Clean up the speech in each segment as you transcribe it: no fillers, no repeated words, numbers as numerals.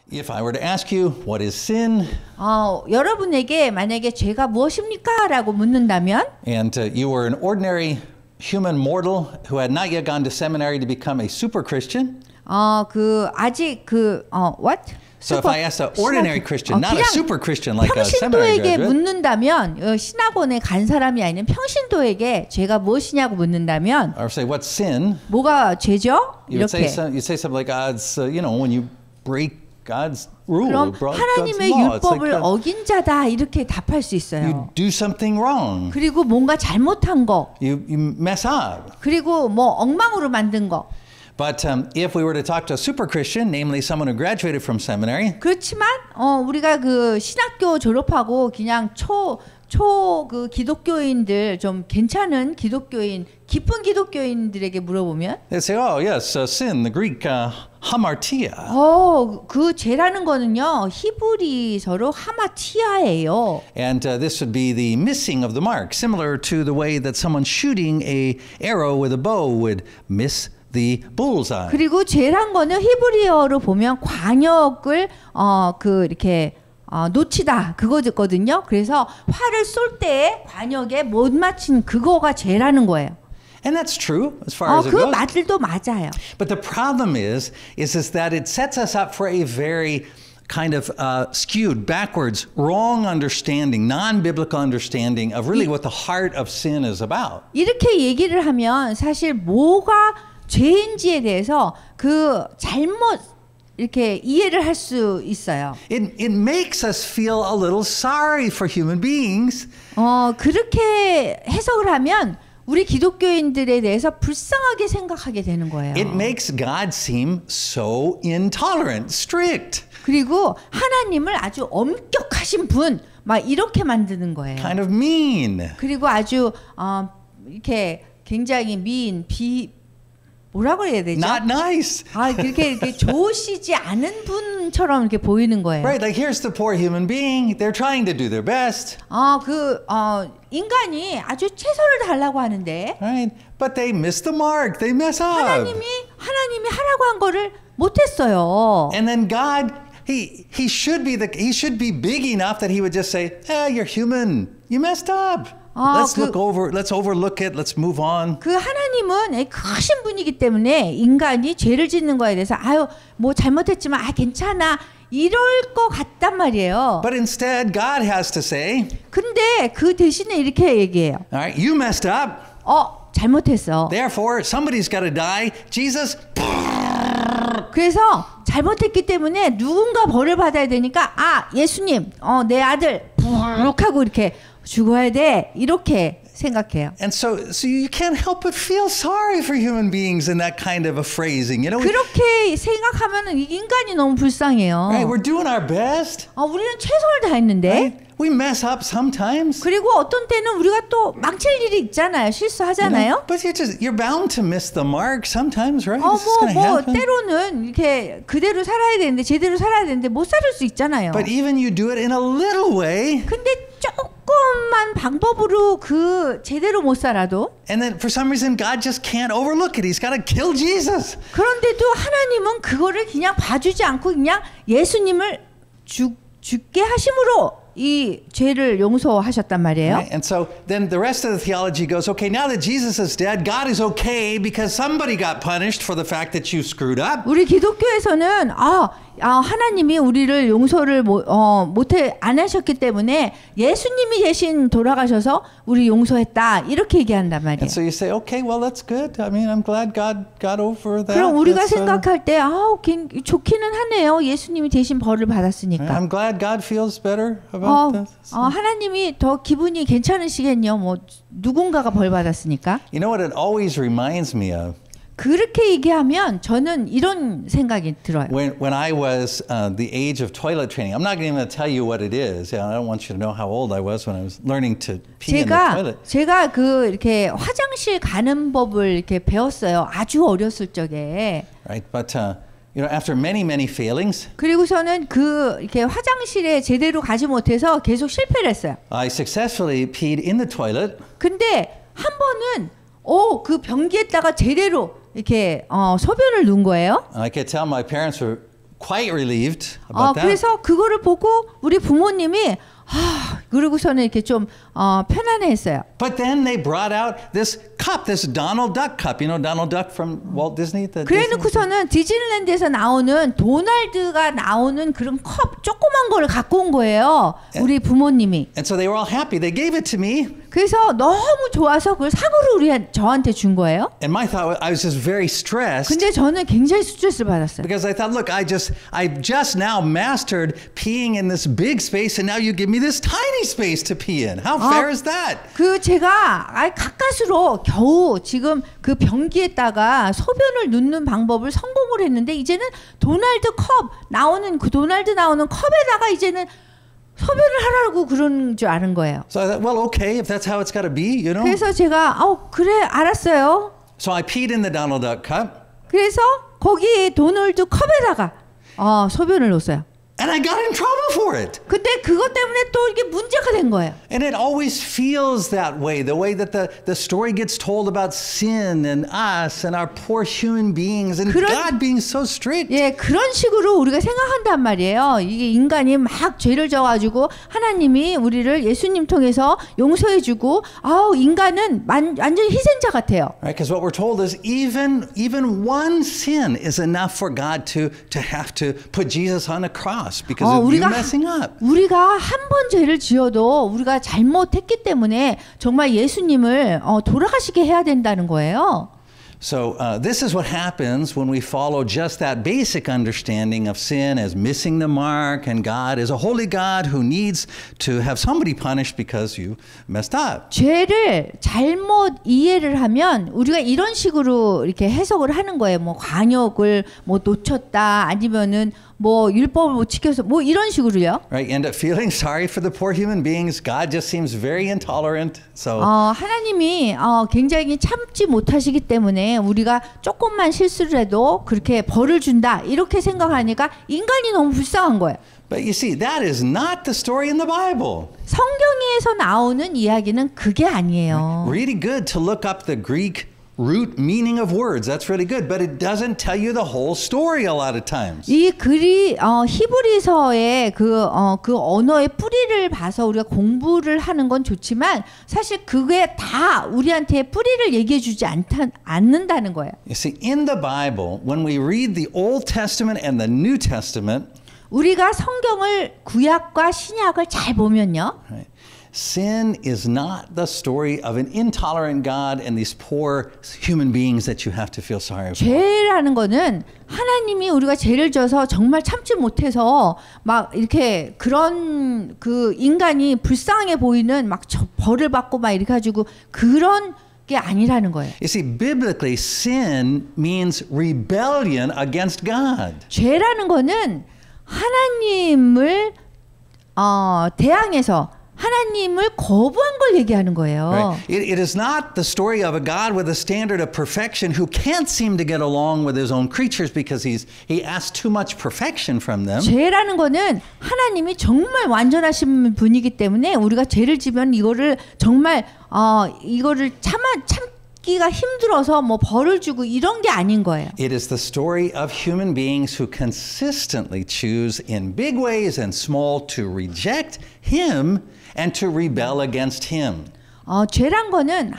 If I were to ask you, what is sin? 여러분에게 만약에 죄가 무엇입니까? 라고 묻는다면 And you were an ordinary human mortal who had not yet gone to seminary to become a super Christian. what? So if I asked an ordinary Christian, not a super Christian like a seminary 평신도에게 graduate. 묻는다면 신학원에 간 사람이 아닌 평신도에게 죄가 무엇이냐고 묻는다면 Or say, what's sin? 뭐가 죄죠? You would say, 이렇게. you say something like, it's, when you break God's rule, 그럼 God's 하나님의 law. It's 율법을 like 어긴 자다 이렇게 답할 수 you 있어요. do something wrong. 그리고 뭔가 잘못한 거, You mess up. 그리고 뭐 엉망으로 만든 거. But if we were to talk to a super Christian, namely someone who graduated from seminary, 그렇지만 우리가 그 신학교 졸업하고 그냥 그 기독교인들 좀 괜찮은 기독교인 깊은 기독교인들에게 물어보면 they'd say, oh yes, sin, the Greek hamartia. 그 죄라는 거는요 히브리서로 하마티아예요. And this would be the missing of the mark, similar to the way that someone shooting a arrow with a bow would miss the bullseye. 그리고 죄란 거는 히브리어로 보면 관역을 이렇게 놓치다 그거거든요. 그래서 활을 쏠 때 관역에 못 맞춘 그거가 죄라는 거예요. And that's true as far as it 그 goes. 말들도 맞아요. But the problem is that it sets us up for a very kind of skewed, backwards, wrong understanding, non-biblical understanding of really what the heart of sin is about. 이렇게 얘기를 하면 사실 뭐가 죄인지에 대해서 그 잘못 이렇게 이해를 할 수 있어요. It makes us feel a little sorry for human beings. 그렇게 해석을 하면 우리 기독교인들에 대해서 불쌍하게 생각하게 되는 거예요. It makes God seem so intolerant, strict. 그리고 하나님을 아주 엄격하신 분, 막 이렇게 만드는 거예요. Kind of mean. 그리고 아주 이렇게 굉장히 뭐라고 해야 되죠? Not nice. 이렇게 좋으시지 않은 분처럼 이렇게 보이는 거예요. Right, like here's the poor human being. They're trying to do their best. 인간이 아주 최선을 다하려고 하는데 Right, but they miss the mark. They mess up. 하나님이 하라고 한 거를 못했어요. And then God, he should be big enough that he would just say, you're human. You messed up. Let's overlook it. Let's move on. 그 하나님은 크신 분이기 때문에 인간이 죄를 짓는 거에 대해서 뭐 잘못했지만 괜찮아 이럴 것 같단 말이에요. But instead, God has to say, 근데 그 대신에 이렇게 얘기해요. all right, you messed up. 잘못했어. Therefore, somebody's got to die. Jesus. 그래서 잘못했기 때문에 누군가 벌을 받아야 되니까 예수님, 내 아들 하고 이렇게 죽어야 돼 이렇게 생각해요. And so you can't help but feel sorry for human beings in that kind of a phrasing. 그렇게 생각하면은 인간이 너무 불쌍해요. Right, we're doing our best. 우리는 최선을 다했는데. Right? We mess up sometimes. 그리고 어떤 때는 우리가 또 망칠 일이 있잖아요. 실수하잖아요. But you're bound to miss the mark sometimes, right? 때로는 이렇게 그대로 살아야 되는데 제대로 살아야 되는데 못 살을 수 있잖아요. But even you do it in a little way. 근데 조금만 방법으로 제대로 못 살아도. And then for some reason God just can't overlook it. He's got to kill Jesus. 그런데도 하나님은 그거를 그냥 봐주지 않고 그냥 예수님을 죽게 하심으로 이 죄를 용서하셨단 말이에요. Right? And so then the rest of the theology goes, okay, now that Jesus is dead, God is okay because somebody got punished for the fact that you screwed up. 우리 기독교에서는 하나님이 우리를 용서를 안 하셨기 때문에 예수님이 대신 돌아가셔서 우리 용서했다 이렇게 얘기한단 말이에요. And so you say, okay, well that's good. I mean, I'm glad God got over that. 그럼 우리가 생각할 때 좋기는 하네요. 예수님이 대신 벌을 받았으니까. I'm glad God feels better about this. 하나님이 더 기분이 괜찮으시겠요. 뭐 누군가가 벌 받았으니까. You know what it always reminds me of? 그렇게 얘기하면 저는 이런 생각이 들어요. When I was the age of toilet training, I'm not going to tell you what it is. I don't want you to know how old I was when I was learning to pee in the toilet. 제가 이렇게 화장실 가는 법을 이렇게 배웠어요. 아주 어렸을 적에. Right, but after many failings, 그리고서는 이렇게 화장실에 제대로 가지 못해서 계속 실패를 했어요. I successfully peed in the toilet. 근데 한 번은 그 변기에다가 제대로 이렇게 소변을 넣은 거예요. I could tell my parents were quite relieved about that. 그래서 그거를 보고 우리 부모님이 그러고서는 이렇게 좀 편안해했어요. But then they brought out this cup, this Donald Duck cup. You know Donald Duck from Walt Disney? 그래놓고서는 디즈니랜드에서 나오는 도널드가 나오는 그런 컵 조그만 거를 갖고 온 거예요. 우리 부모님이. And so they were all happy. They gave it to me. 그래서 너무 좋아서 그걸 상으로 저한테 준 거예요. And my thought, I was just very stressed. 근데 저는 굉장히 스트레스를 받았어요. Because I thought, look, I just now mastered peeing in this big space, and now you give me this tiny space to pee in. How fair is that? 제가 가까스로 겨우 지금 그 변기에다가 소변을 넣는 방법을 성공을 했는데 이제는 도널드 나오는 컵에다가 이제는 소변을 하라고 그런 줄 아는 거예요. So I thought, well, okay, if that's how it's got to be, you know. 그래서 제가 그래 알았어요. So I peed in the Donald Duck cup. 그래서 거기 도널드 컵에다가 소변을 넣었어요. And I got in trouble for it. 근데 그것 때문에 또 이게 문제가 된 거예요. And it always feels that way, the way that the story gets told about sin and us and our poor human beings and God being so strict. 예, 그런 식으로 우리가 생각한단 말이에요. 이게 인간이 막 죄를 져가지고 하나님이 우리를 예수님 통해서 용서해주고, 인간은 완전히 희생자 같아요. Right? Because what we're told is even one sin is enough for God to have to put Jesus on a cross. Because of you messing up. 우리가 한 번 죄를 지어도 우리가 잘못했기 때문에 정말 예수님을 돌아가시게 해야 된다는 거예요. So this is what happens when we follow just that basic understanding of sin as missing the mark, and God is a holy God who needs to have somebody punished because you messed up. 죄를 잘못 이해를 하면 우리가 이런 식으로 이렇게 해석을 하는 거예요. 뭐 관역을 놓쳤다, 아니면은 율법을 못 지켜서 이런 식으로요. Right, you end up feeling sorry for the poor human beings. God just seems very intolerant. So 하나님이 굉장히 참지 못하시기 때문에 우리가 조금만 실수를 해도 그렇게 벌을 준다 이렇게 생각하니까 인간이 너무 불쌍한 거예요. But you see, that is not the story in the Bible. 성경에서 나오는 이야기는 그게 아니에요. Really good to look up the Greek root meaning of words. That's really good, but it doesn't tell you the whole story a lot of times. 이 글이 히브리서의 그 언어의 뿌리를 봐서 우리가 공부를 하는 건 좋지만 사실 그게 다 우리한테 뿌리를 얘기해 주지 않는다는 거예요. You see, in the Bible, when we read the Old Testament and the New Testament, 우리가 성경을 구약과 신약을 잘 보면요. Right, sin is not the story of an intolerant God and these poor human beings that you have to feel sorry for. 죄라는 거는 하나님이 우리가 죄를 져서 정말 참지 못해서 막 이렇게 그런 그 인간이 불쌍해 보이는 막 벌을 받고 막 이렇게 가지고 그런 게 아니라는 거예요. You see, biblically, sin means rebellion against God. 죄라는 거는 하나님을 대항해서 하나님을 거부한 걸 얘기하는 거예요. Right. It is not the story of a God with a standard of perfection who can't seem to get along with his own creatures because he asks too much perfection from them. 죄라는 거는 하나님이 정말 완전하신 분이기 때문에 우리가 죄를 지면 이거를 정말 이거를 참기가 힘들어서 벌을 주고 이런 게 아닌 거예요. It is the story of human beings who consistently choose in big ways and small to reject him and to rebel against him. 죄란 거는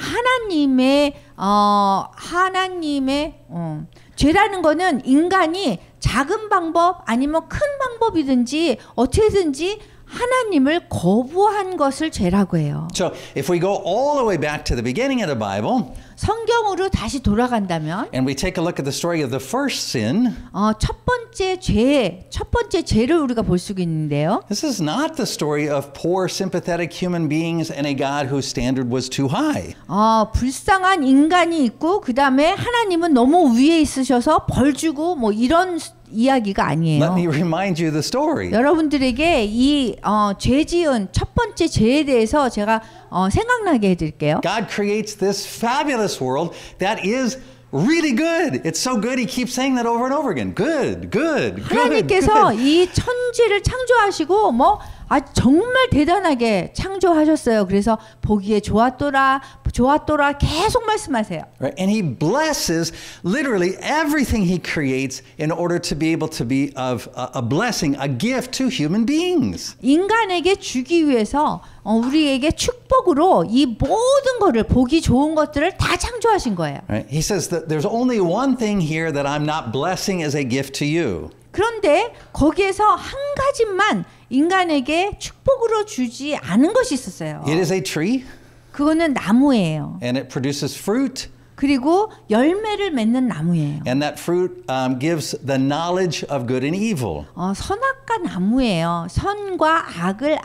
죄라는 거는 인간이 작은 방법 아니면 큰 방법이든지 어떻게든지 하나님을 거부한 것을 죄라고 해요. So if we go all the way back to the beginning of the Bible, 성경으로 다시 돌아간다면, and we take a look at the story of the first sin, 첫 번째 죄를 우리가 볼 수 있는데요. this is not the story of poor, sympathetic human beings and a God whose standard was too high. 불쌍한 인간이 있고 그 다음에 하나님은 너무 위에 있으셔서 벌 주고 이런 이야기가 아니에요. Let me remind you the story. 여러분들에게 이 죄 지은 첫 번째 죄에 대해서 제가 생각나게 해드릴게요. God creates this fabulous world that is really good. It's so good he keeps saying that over and over again. Good, good, good. 하나님께서 이 천지를 창조하시고 정말 대단하게 창조하셨어요. 그래서 보기에 좋았더라 계속 말씀하세요. Right? And he blesses literally everything he creates in order to be able to be of a blessing, a gift to human beings. 인간에게 주기 위해서 우리에게 축복으로 이 모든 거를 보기 좋은 것들을 다 창조하신 거예요. Right? He says that there's only one thing here that I'm not blessing as a gift to you. 그런데 거기에서 한 가지만 인간에게 축복으로 주지 않은 것이 있었어요. It is a tree 그거는 나무예요. and it produces fruit. 그리고 열매를 맺는 나무예요. And that fruit gives the knowledge of good and evil. 선악과 나무예요. 선과 악을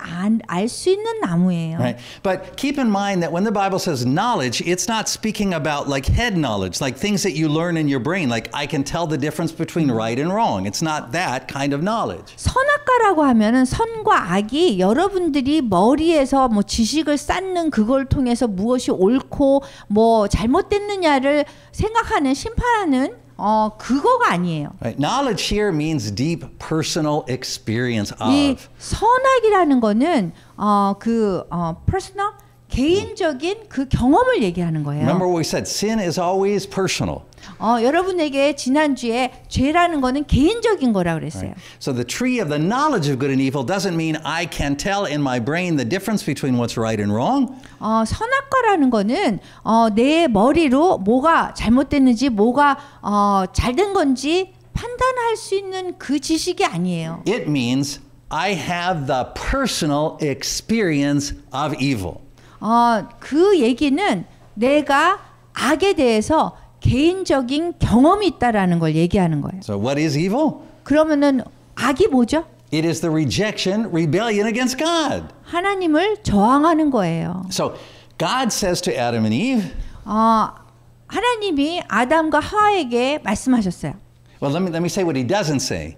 알 수 있는 나무예요. Right? But keep in mind that when the Bible says knowledge, it's not speaking about like head knowledge, like things that you learn in your brain, like I can tell the difference between right and wrong. It's not that kind of knowledge. 선악과라고 하면은 선과 악이 여러분들이 머리에서 뭐 지식을 쌓는 그걸 통해서 무엇이 옳고 뭐 잘못됐느냐를 생각하는 심판하는 그거가 아니에요. Right? Knowledge here means deep personal experience 이 of. 선악이라는 거는 personal 개인적인 그 경험을 얘기하는 거예요. Remember what we said, sin is always personal. 여러분에게 지난주에 죄라는 거는 개인적인 거라 그랬어요. Right? So the tree of the knowledge of good and evil doesn't mean I can tell in my brain the difference between what's right and wrong. 선악과라는 거는 내 머리로 뭐가 잘못됐는지 뭐가 잘된 건지 판단할 수 있는 그 지식이 아니에요. It means I have the personal experience of evil. 그 얘기는 내가 악에 대해서 개인적인 경험이 있다라는 걸 얘기하는 거예요. So what is evil? 그러면은 악이 뭐죠? It is the rejection, rebellion against God. 하나님을 저항하는 거예요. So God says to Adam and Eve, 하나님이 아담과 하와에게 말씀하셨어요. well, let me say what he doesn't say.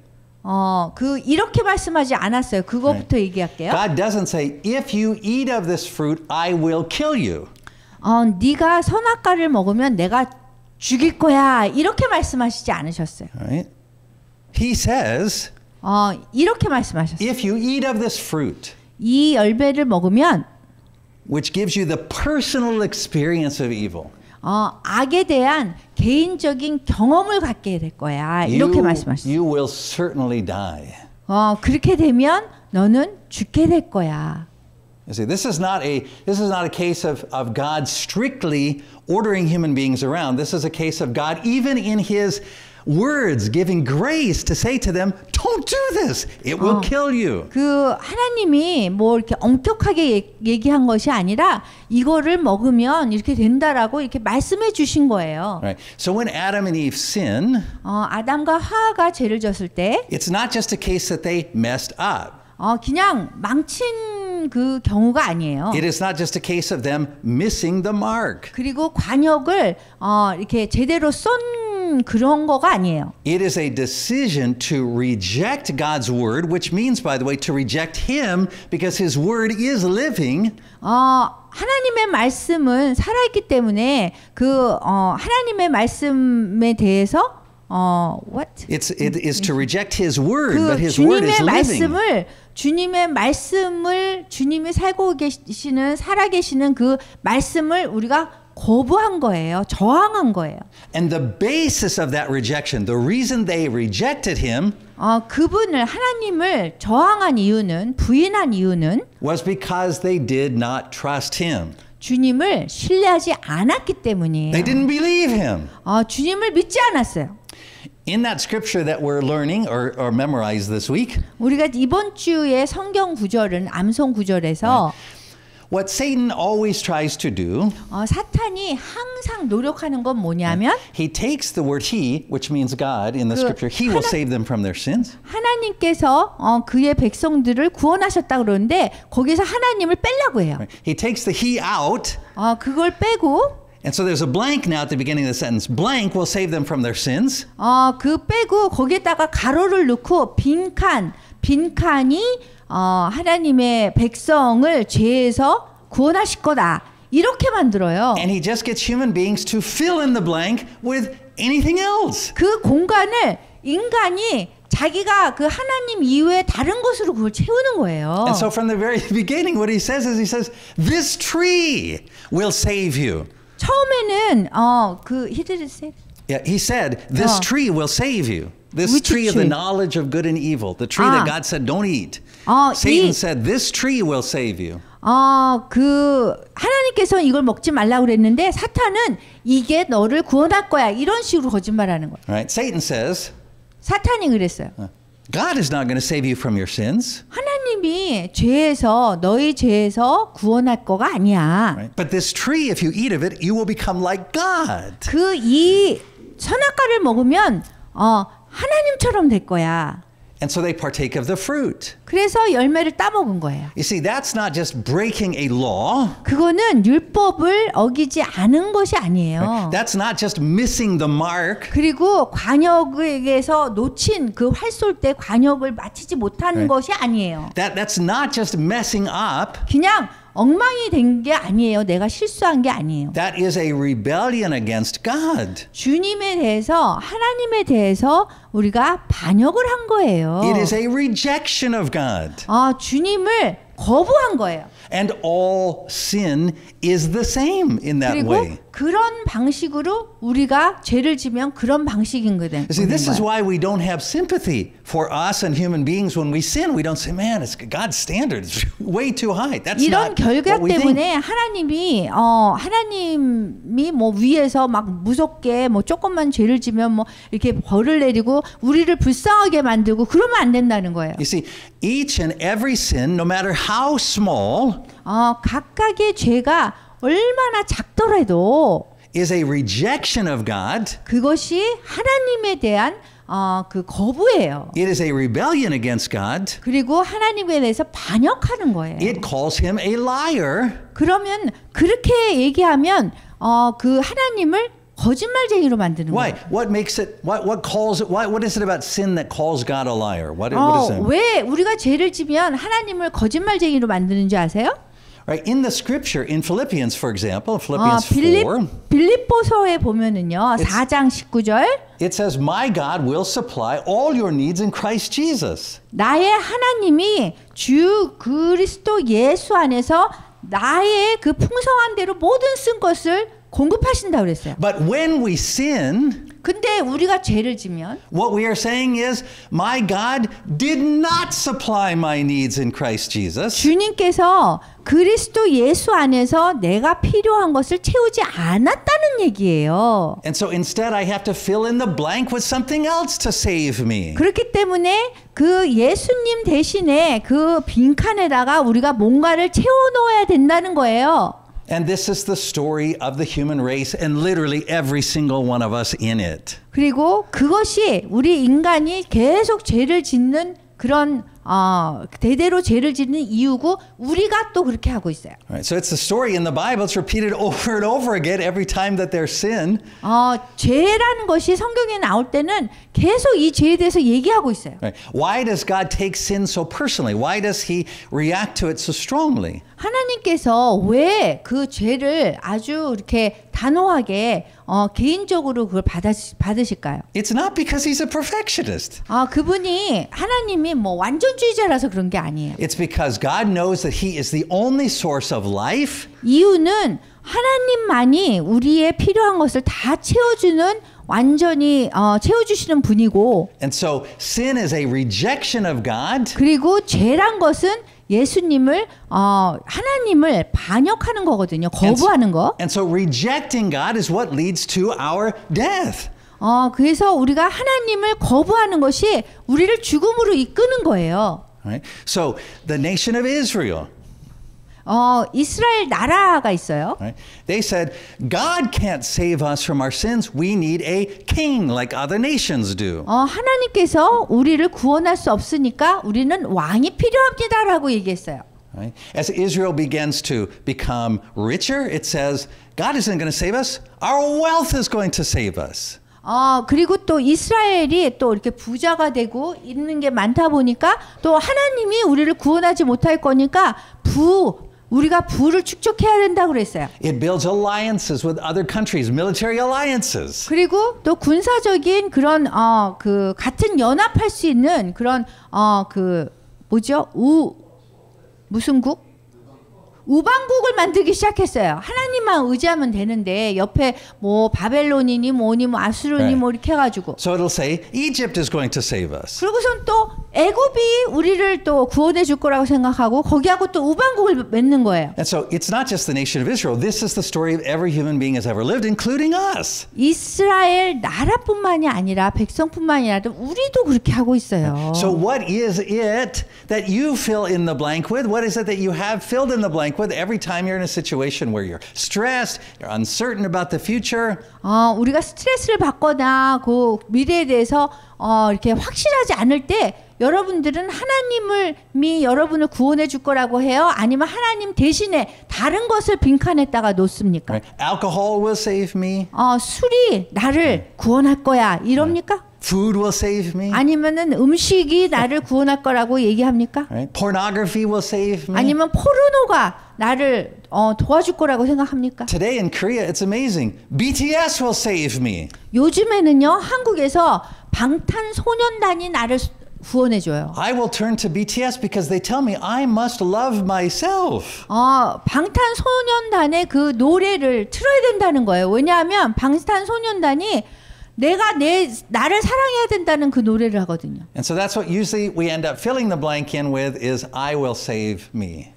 이렇게 말씀하지 않았어요. 그거부터 얘기할게요. God doesn't say, if you eat of this fruit, I will kill you. 네가 선악과를 먹으면 내가 죽일 거야. 이렇게 말씀하시지 않으셨어요. Right? He says, 이렇게 말씀하셨어요. if you eat of this fruit, 이 열매를 먹으면 which gives you the personal experience of evil, 악에 대한 개인적인 경험을 갖게 될 거야. 이렇게 말씀하셨어요. you will certainly die. 그렇게 되면 너는 죽게 될 거야. You see, this is not a case of God strictly ordering human beings around. This is a case of God, even in His words, giving grace to say to them, "Don't do this. It will kill you." 그 하나님이 뭐 이렇게 엄격하게 얘기한 것이 아니라 이거를 먹으면 이렇게 된다라고 이렇게 말씀해 주신 거예요. Right. So when Adam and Eve sin, 아담과 하와가 죄를 졌을 때, it's not just a case that they messed up. 그냥 망친 그 경우가 아니에요. It is not just a case of them missing the mark. 그리고 관역을 이렇게 제대로 쏜 그런 거가 아니에요. It is a decision to reject God's word, which means, by the way, to reject Him because His word is living. 하나님의 말씀은 살아있기 때문에 그 하나님의 말씀에 대해서 It is to reject His word, but His word is living. 주님의 말씀을 주님이 살고 계시는 살아계시는 그 말씀을 우리가 거부한 거예요. 저항한 거예요. And the basis of that rejection, the reason they rejected Him, 그분을 하나님을 저항한 이유는 부인한 이유는 was because they did not trust Him. 주님을 신뢰하지 않았기 때문이에요. They didn't believe Him. 주님을 믿지 않았어요. In that scripture that we're learning or memorized this week, 우리가 이번 주에 성경 구절은 암송 구절에서 what Satan always tries to do, 사탄이 항상 노력하는 건 뭐냐면 he takes the word he, which means God in the scripture, he will save them from their sins. 하나님께서 그의 백성들을 구원하셨다 그러는데 거기서 하나님을 빼려고 해요. He takes the he out. 그걸 빼고 And so there's a blank now at the beginning of the sentence. Blank will save them from their sins. 그 빼고 거기에다가 가로를 넣고 빈칸이 하나님의 백성을 죄에서 구원하실 거다. 이렇게 만들어요. And he just gets human beings to fill in the blank with anything else. 그 공간을 인간이 자기가 그 하나님 이외에 다른 것으로 그걸 채우는 거예요. And so from the very beginning, what he says is, he says, this tree will save you. 처음에는 he didn't say. Yeah, he said, this tree will save you. This Which tree of the tree? knowledge of good and evil. The tree that God said, don't eat. Satan said, this tree will save you. 하나님께서 이걸 먹지 말라고 그랬는데 사탄은 이게 너를 구원할 거야. 이런 식으로 거짓말하는 거예요. Right? Satan says, 사탄이 그랬어요. God is not going to save you from your sins. 하나님이 너희 죄에서 구원할 거가 아니야. Right? But this tree, if you eat of it, you will become like God. 이 선악과를 먹으면 하나님처럼 될 거야. And so they partake of the fruit. 그래서 열매를 따먹은 거예요. You see, that's not just breaking a law. 그거는 율법을 어기지 않은 것이 아니에요. Right? That's not just missing the mark. 그리고 관역에서 놓친 그 활 쏠 때 관역을 맞추지 못하는 것이 아니에요. That's not just messing up. 그냥 엉망이 된 게 아니에요. 내가 실수한 게 아니에요. That is a rebellion against God. 주님에 대해서 하나님에 대해서 우리가 반역을 한 거예요. It is a rejection of God. 주님을 거부한 거예요. And all sin is the same in that 그리고 way. 그런 방식으로 우리가 죄를 지면 그런 방식인 거예요. See, this is why we don't have sympathy for us and human beings when we sin. We don't say, man, it's God's standard. It's way too high. That's 이런 not 결각 what we think. 때문에 하나님이 뭐 위에서 막 무섭게 뭐 조금만 죄를 지면 뭐 이렇게 벌을 내리고 우리를 불쌍하게 만들고 그러면 안 된다는 거예요. You see, each and every sin, no matter how small, 각각의 죄가 얼마나 작더라도 is a rejection of God. 그것이 하나님에 대한 그 거부예요. It is a rebellion against God. 그리고 하나님에 대해서 반역하는 거예요. It calls him a liar. 그러면 그렇게 얘기하면 그 하나님을 거짓말쟁이로 만드는 Why? 거예요. What makes it? What is it about sin that calls God a liar? What is it? 왜 우리가 죄를 지면 하나님을 거짓말쟁이로 만드는지 아세요? Right, in the scripture, in Philippians, for example, Philippians 4, 빌립보서에 보면은요, 4장 19절. it says, "My God will supply all your needs in Christ Jesus." 나의 하나님이 주 그리스도 예수 안에서 나의 그 풍성한 대로 모든 쓴 것을 공급하신다 그랬어요. But when we sin, 근데 우리가 죄를 지면 what we are saying is, "My God did not supply my needs in Christ Jesus." 주님께서 그리스도 예수 안에서 내가 필요한 것을 채우지 않았다는 얘기예요. And so instead I have to fill in the blank with something else to save me. 그렇기 때문에 그 예수님 대신에 그 빈칸에다가 우리가 뭔가를 채워넣어야 된다는 거예요. And this is the story of the human race and literally every single one of us in it. 그리고 그것이 우리 인간이 계속 죄를 짓는 그런 대대로 죄를 짓는 이유고 우리가 또 그렇게 하고 있어요. Right, so it's the story in the Bible. It's repeated over and over again every time that there's sin. 죄라는 것이 성경에 나올 때는 계속 이 죄에 대해서 얘기하고 있어요. Right. Why does God take sin so personally? Why does he react to it so strongly? 하나님께서 왜 그 죄를 아주 이렇게 단호하게 개인적으로 그걸 받으실까요? It's not because he's a perfectionist. 그분이 하나님이 뭐 완전주의자라서 그런 게 아니에요. It's because God knows that he is the only source of life. 이유는 하나님만이 우리의 필요한 것을 다 채워주는 완전히 채워주시는 분이고 And so sin is a rejection of God. 그리고 죄란 것은 예수님을 하나님을 반역하는 거거든요. 거부하는 거. And so rejecting God is what leads to our death. 그래서 우리가 하나님을 거부하는 것이 우리를 죽음으로 이끄는 거예요. Right? So the nation of Israel. 이스라엘 나라가 있어요. Right? They said, God can't save us from our sins. We need a king like other nations do. 하나님께서 우리를 구원할 수 없으니까 우리는 왕이 필요합니다라고 얘기했어요. Right? As Israel begins to become richer, it says, God isn't going to save us. Our wealth is going to save us. 그리고 또 이스라엘이 또 이렇게 부자가 되고 있는 게 많다 보니까 또 하나님이 우리를 구원하지 못할 거니까 우리가 부를 축적해야 된다고 그랬어요. It builds alliances with other countries, military alliances. 그리고 또 군사적인 그런 그 같은 연합할 수 있는 그런 그 뭐죠? 무슨 국? 우방국을 만들기 시작했어요. 하나님만 의지하면 되는데 옆에 뭐 바벨론이니 뭐니 뭐 아수르니 뭐 이렇게 해가지고. So it'll say Egypt is going to save us. 그리고선 또 애굽이 우리를 또 구원해 줄 거라고 생각하고 거기하고 또 우방국을 맺는 거예요. And so it's not just the nation of Israel. This is the story of every human being has ever lived, including us. 이스라엘 나라뿐만이 아니라 백성뿐만이 아니라 우리도 그렇게 하고 있어요. So what is it that you fill in the blank with? What is it that you have filled in the blank with every time you're in a situation where you're stressed, you're uncertain about the future? 우리가 스트레스를 받거나 그 미래에 대해서 이렇게 확실하지 않을 때 여러분들은 하나님이 여러분을 구원해 줄 거라고 해요? 아니면 하나님 대신에 다른 것을 빈칸에다가 놓습니까? Right? Alcohol will save me. 술이 나를 구원할 거야 이럽니까? Food will save me. 아니면은 음식이 나를 구원할 거라고 얘기합니까? Right? Pornography will save me. 아니면 포르노가 나를 도와줄 거라고 생각합니까? Today in Korea, it's amazing. BTS will save me. 요즘에는요 한국에서 방탄소년단이 나를 구원해 줘요. I will turn to BTS because they tell me I must love myself. 방탄소년단의 그 노래를 틀어야 된다는 거예요. 왜냐하면 방탄소년단이 나를 사랑해야 된다는 그 노래를 하거든요. And so that's what usually we end up filling the blank in with is I will save me.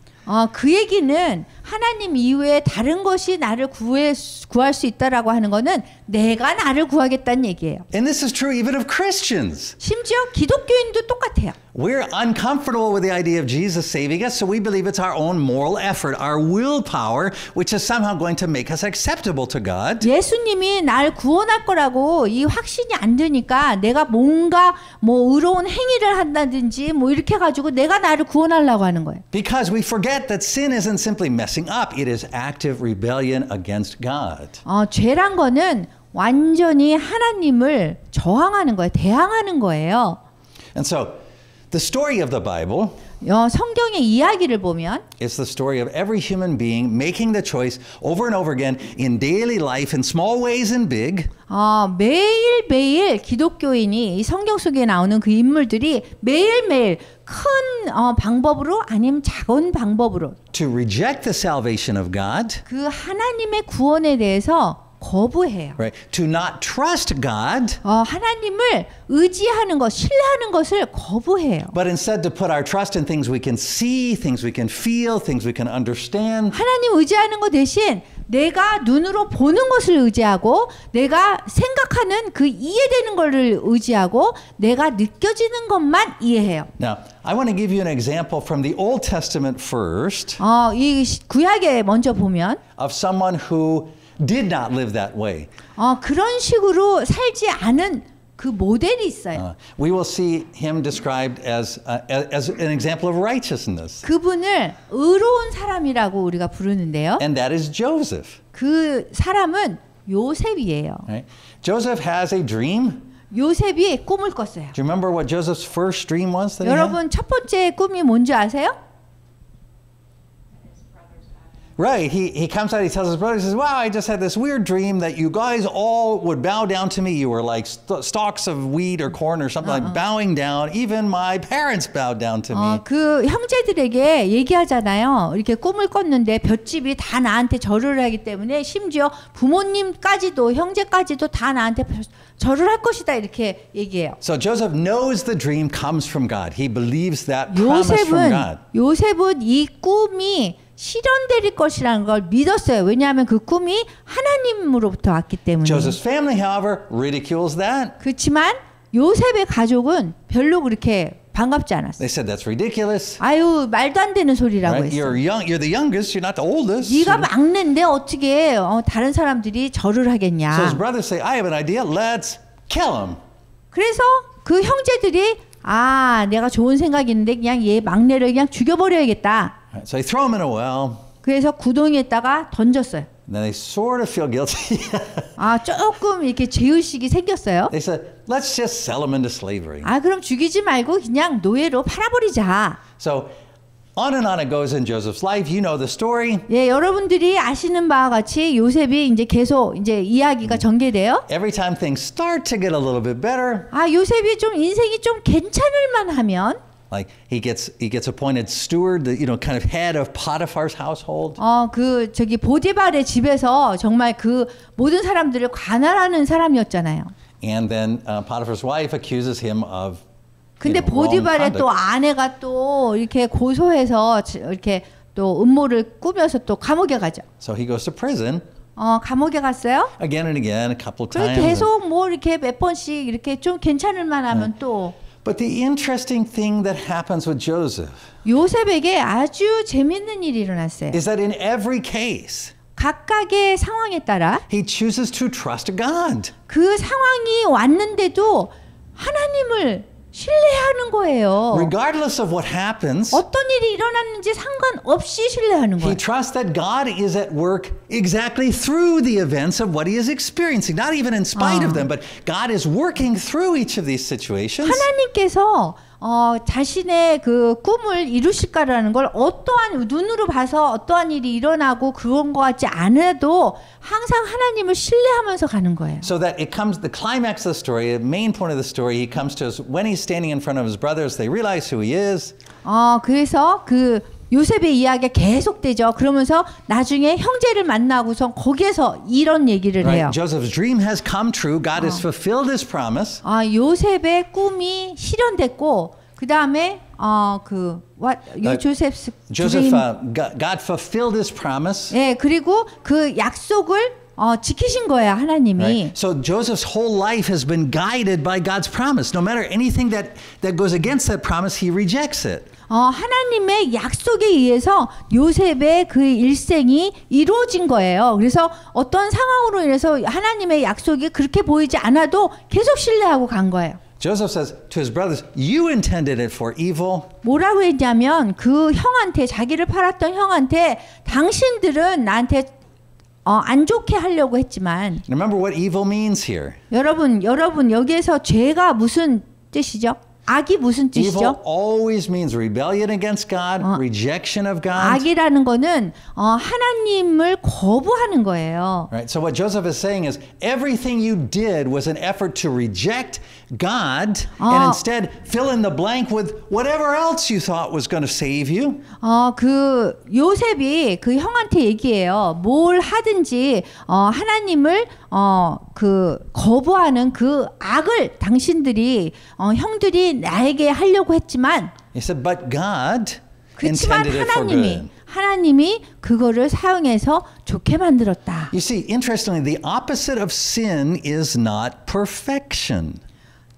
그 얘기는 하나님 이외에 다른 것이 나를 구할 수 있다라고 하는 거는 내가 나를 구하겠다는 얘기예요. And this is true even of Christians. 심지어 기독교인도 똑같아요. We're uncomfortable with the idea of Jesus saving us, so we believe it's our own moral effort, our willpower, which is somehow going to make us acceptable to God. 예수님이 날 구원할 거라고 이 확신이 안 드니까 내가 뭔가 뭐 의로운 행위를 한다든지 뭐 이렇게 해가지고 내가 나를 구원하려고 하는 거예요. Because we forget that sin isn't simply messing up, it is active rebellion against God. 죄란 거는 완전히 하나님을 저항하는 거예요. 대항하는 거예요. And so the story of the Bible 성경의 이야기를 보면 is the story of every human being making the choice over and over again in daily life in small ways and big. 매일매일 기독교인이 이 성경 속에 나오는 그 인물들이 매일매일 큰 방법으로 아니면 작은 방법으로 to reject the salvation of God. 그 하나님의 구원에 대해서 거부해요. Right? To not trust God. 하나님을 의지하는 것, 신뢰하는 것을 거부해요. But instead to put our trust in things we can see, things we can feel, things we can understand. 하나님 의지하는 것 대신 내가 눈으로 보는 것을 의지하고 내가 생각하는 그 이해되는 것을 의지하고 내가 느껴지는 것만 이해해요. Now, I want to give you an example from the Old Testament first. 이 구약에 먼저 보면 of someone who did not live that way. 그런 식으로 살지 않은 그 모델이 있어요. We will see him described as an example of righteousness. 그분을 의로운 사람이라고 우리가 부르는데요. And that is Joseph. 그 사람은 요셉이에요. Right? Joseph has a dream. 요셉이 꿈을 꿨어요. Do you remember what Joseph's first dream was? That he had? 여러분 첫 번째 꿈이 뭔지 아세요? Right, he comes out, he tells his brothers, he says, wow, I just had this weird dream that you guys all would bow down to me. You were like stalks of wheat or corn or something like bowing down. Even my parents bowed down to me. 그 형제들에게 얘기하잖아요. 이렇게 꿈을 꿨는데 볏집이 다 나한테 절을 하기 때문에 심지어 부모님까지도 형제까지도 다 나한테 절을 할 것이다 이렇게 얘기해요. So Joseph knows the dream comes from God. He believes that promise from God. 요셉은 이 꿈이 실현될 것이라는 걸 믿었어요. 왜냐하면 그 꿈이 하나님으로부터 왔기 때문에. Joseph's family, however, ridicules that. 그렇지만 요셉의 가족은 별로 그렇게 반갑지 않았어요. They said that's ridiculous. 아유 말도 안 되는 소리라고 Right? 했어요. You're the youngest. You're not the oldest. 네가 막내인데 어떻게 다른 사람들이 절을 하겠냐. So his brothers say, I have an idea. Let's kill him. 그래서 그 형제들이 내가 좋은 생각이 있는데 그냥 얘 막내를 그냥 죽여버려야겠다. So they throw him in a well. 그래서 구덩이에다가 던졌어요. And then they sort of feel guilty. 조금 이렇게 죄의식이 생겼어요. They said, let's just sell him into slavery. 그럼 죽이지 말고 그냥 노예로 팔아버리자. So On and on it goes in Joseph's life. You know the story. 예, 여러분들이 아시는 바와 같이 요셉이 이제 계속 이제 이야기가 전개돼요. Every time things start to get a little bit better, 아, 요셉이 좀 인생이 좀 괜찮을 만하면 like he gets appointed steward, you know, kind of head of Potiphar's household. 그 저기 보디발의 집에서 정말 그 모든 사람들을 관할하는 사람이었잖아요. And then Potiphar's wife accuses him of 근데 보디발의 또 아내가 또 이렇게 고소해서 이렇게 또 음모를 꾸며서 또 감옥에 가죠. So he goes to prison. 감옥에 갔어요. Again and again, a couple of times. 계속 뭐 이렇게 몇 번씩 이렇게 좀 괜찮을 만하면 또. But the interesting thing that happens with Joseph 요셉에게 아주 재밌는 일이 일어났어요. is that in every case, 각각의 상황에 따라 he chooses to trust God. 그 상황이 왔는데도 하나님을 신뢰하는 거예요. Regardless of what happens, 어떤 일이 일어났는지 상관없이 신뢰하는 he 거예요. trusts that God is at work exactly through the events of what he is experiencing, not even in spite of them, but God is working through each of these situations. 하나님께서 자신의 그 꿈을 이루실까라는 걸 어떠한 눈으로 봐서 어떠한 일이 일어나고 그런 것 같지 않아도 항상 하나님을 신뢰하면서 가는 거예요. So that it comes, the climax of the story, the main point of the story, he comes to us when he's standing in front of his brothers, they realize who he is. 그래서 그 요셉의 이야기가 계속되죠. 그러면서 나중에 형제를 만나고서 거기에서 이런 얘기를 해요. Right? Joseph's dream has come true. God has fulfilled his promise. 요셉의 꿈이 실현됐고 그 다음에 Joseph's Joseph, dream. God fulfilled his promise. 예, 그리고 그 약속을 지키신 거예요, 하나님이. Right? So Joseph's whole life has been guided by God's promise. No matter anything that goes against that promise, he rejects it. 하나님의 약속에 의해서 요셉의 그 일생이 이루어진 거예요. 그래서 어떤 상황으로 인해서 하나님의 약속이 그렇게 보이지 않아도 계속 신뢰하고 간 거예요. Joseph says to his brothers, "You intended it for evil." 뭐라고 했냐면 그 형한테 자기를 팔았던 형한테 당신들은 나한테 안 좋게 하려고 했지만 Remember what evil means here. 여러분 여기에서 죄가 무슨 뜻이죠? 악이 무슨 뜻이죠? Evil always means rebellion against God, rejection of God. 악이라는 거는 하나님을 거부하는 거예요. Right. So what Joseph is saying is everything you did was an effort to reject God and instead fill in the blank with whatever else you thought was going to save you. 그 요셉이 그 형한테 얘기해요. 뭘 하든지 하나님을 그 거부하는 그 악을 당신들이 형들이 나에게 하려고 했지만 He said, but God 그렇지만 intended it for good. 하나님이 그거를 사용해서 좋게 만들었다. You see, interestingly, the opposite of sin is not perfection.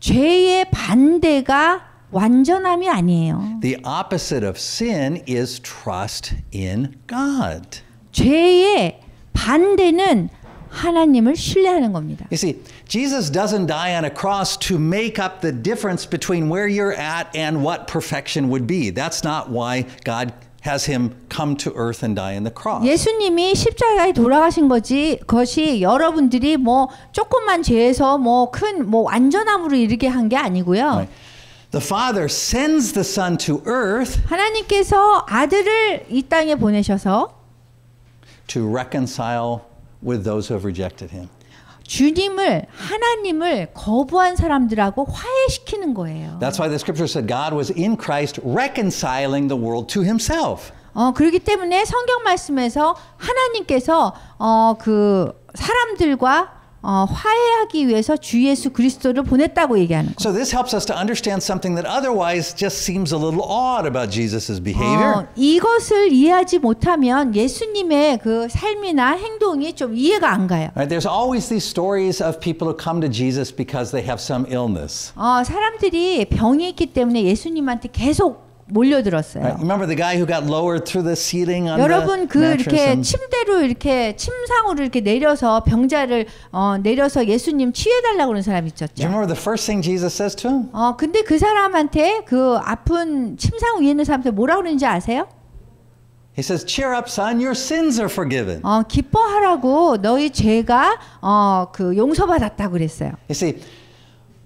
죄의 반대가 완전함이 아니에요. The opposite of sin is trust in God. 죄의 반대는 하나님을 신뢰하는 겁니다. You see, Jesus doesn't die on a cross to make up the difference between where you're at and what perfection would be. That's not why God has him come to earth and die on the cross. 예수님이 십자가에 돌아가신 것이 여러분들이 뭐 조금만 죄에서 큰 완전함으로 이르게 한 게 아니고요. Right. The Father sends the Son to earth 하나님께서 아들을 이 땅에 보내셔서 to reconcile with those who have rejected him. 하나님을 거부한 사람들하고 화해시키는 거예요. That's why the scripture said God was in Christ reconciling the world to himself. 그렇기 때문에 성경 말씀에서 하나님께서 그 사람들과 화해하기 위해서 주 예수 그리스도를 보냈다고 얘기하는 거예요. So this helps us to understand something that otherwise just seems a little odd about Jesus's behavior. 이것을 이해하지 못하면 예수님의 그 삶이나 행동이 좀 이해가 안 가요. Right? There's always these stories of people who come to Jesus because they have some illness. 사람들이 병이 있기 때문에 예수님한테 계속 몰려들었어요. Right? Remember the guy who got lowered through the ceiling on 여러분 the mattress? 이렇게 침대로 이렇게 침상으로 이렇게 내려서 병자를 내려서 예수님 치유해달라고 그러는 사람 있었죠. Do you remember the first thing Jesus says to him? 근데 그 사람한테 그 아픈 침상 위에 있는 사람한테 뭐라 그러는지 아세요? He says, "Cheer up, son. Your sins are forgiven." 기뻐하라고 너희 죄가 그 용서받았다고 그랬어요. You see,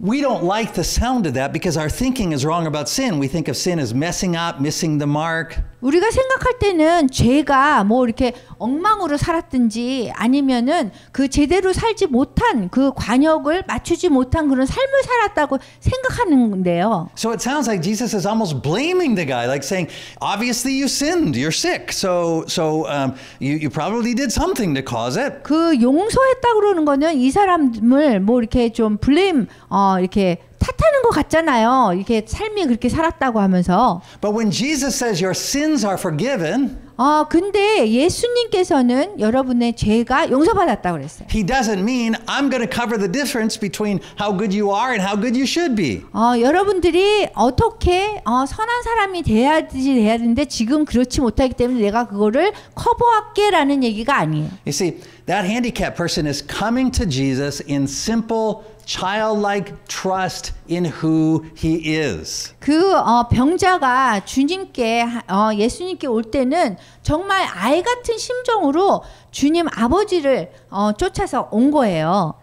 we don't like the sound of that because our thinking is wrong about sin. We think of sin as messing up, missing the mark. 우리가 생각할 때는 죄가 뭐 이렇게 엉망으로 살았든지 아니면은 그 제대로 살지 못한 그 관역을 맞추지 못한 그런 삶을 살았다고 생각하는데요. So it sounds like Jesus is almost blaming the guy, like saying, obviously you sinned, you're sick, so you probably did something to cause it. 그 용서했다 그러는 거는 이 사람을 뭐 이렇게 좀 블레임 이렇게 탓하는 것 같잖아요. 이렇게 삶이 그렇게 살았다고 하면서. But when Jesus says your sins are forgiven, 근데 예수님께서는 여러분의 죄가 용서받았다고 그랬어요. He doesn't mean I'm going to cover the difference between how good you are and how good you should be. 여러분들이 어떻게 선한 사람이 돼야 되는데 지금 그렇지 못하기 때문에 내가 그거를 커버할게라는 얘기가 아니에요. You see, that handicapped person is coming to Jesus in simple childlike trust in who he is. 그 병자가 주님께 예수님께 올 때는 정말 아이 같은 심정으로 주님 아버지를 쫓아서 온 거예요.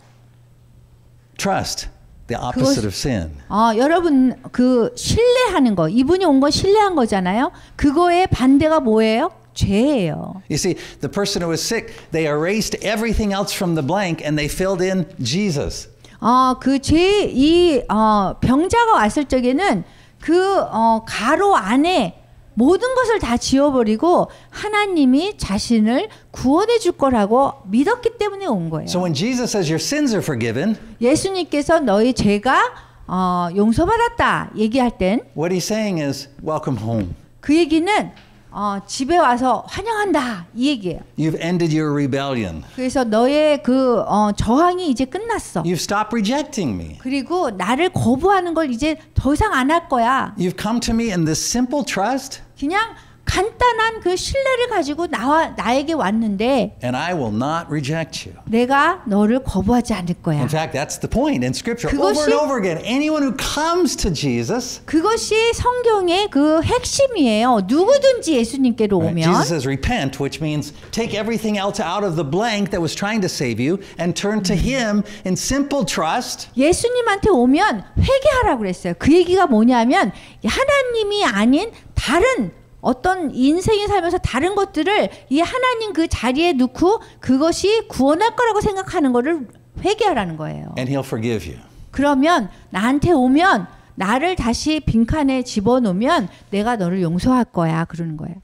Trust, the opposite of sin. 여러분 그 신뢰하는 거, 이분이 온 건 신뢰한 거잖아요. 그거의 반대가 뭐예요? 죄예요. You see, the person who was sick, they erased everything else from the blank and they filled in Jesus. 이 병자가 왔을 적에는 그 가로 안에 모든 것을 다 지워버리고 하나님이 자신을 구원해 줄 거라고 믿었기 때문에 온 거예요. So when Jesus says your sins are forgiven, 예수님께서 너희 죄가 용서받았다 얘기할 땐 what he's saying is welcome home. 그 얘기는 집에 와서 환영한다 이 얘기예요. You've ended your rebellion. 그래서 너의 그 저항이 이제 끝났어. You've stopped rejecting me. 그리고 나를 거부하는 걸 이제 더 이상 안 할 거야. You've come to me in this simple trust. 그냥 간단한 그 신뢰를 가지고 나에게 왔는데 And I will not reject you. 내가 너를 거부하지 않을 거야. In fact, that's the point in Scripture. 그것이, over and over again, anyone who comes to Jesus, 그것이 성경의 그 핵심이에요. 누구든지 예수님께로 오면 Jesus says repent, which means take everything else out of the blank that was trying to save you and turn to Him in simple trust. 예수님한테 오면 회개하라고 그랬어요. 그 얘기가 뭐냐면 하나님이 아닌 다른 어떤 인생에 살면서 다른 것들을 이 하나님 그 자리에 넣고 그것이 구원할 거라고 생각하는 거를 회개하라는 거예요. And He'll forgive you. 그러면 나한테 오면 나를 다시 빈칸에 집어넣으면 내가 너를 용서할 거야 그러는 거예요.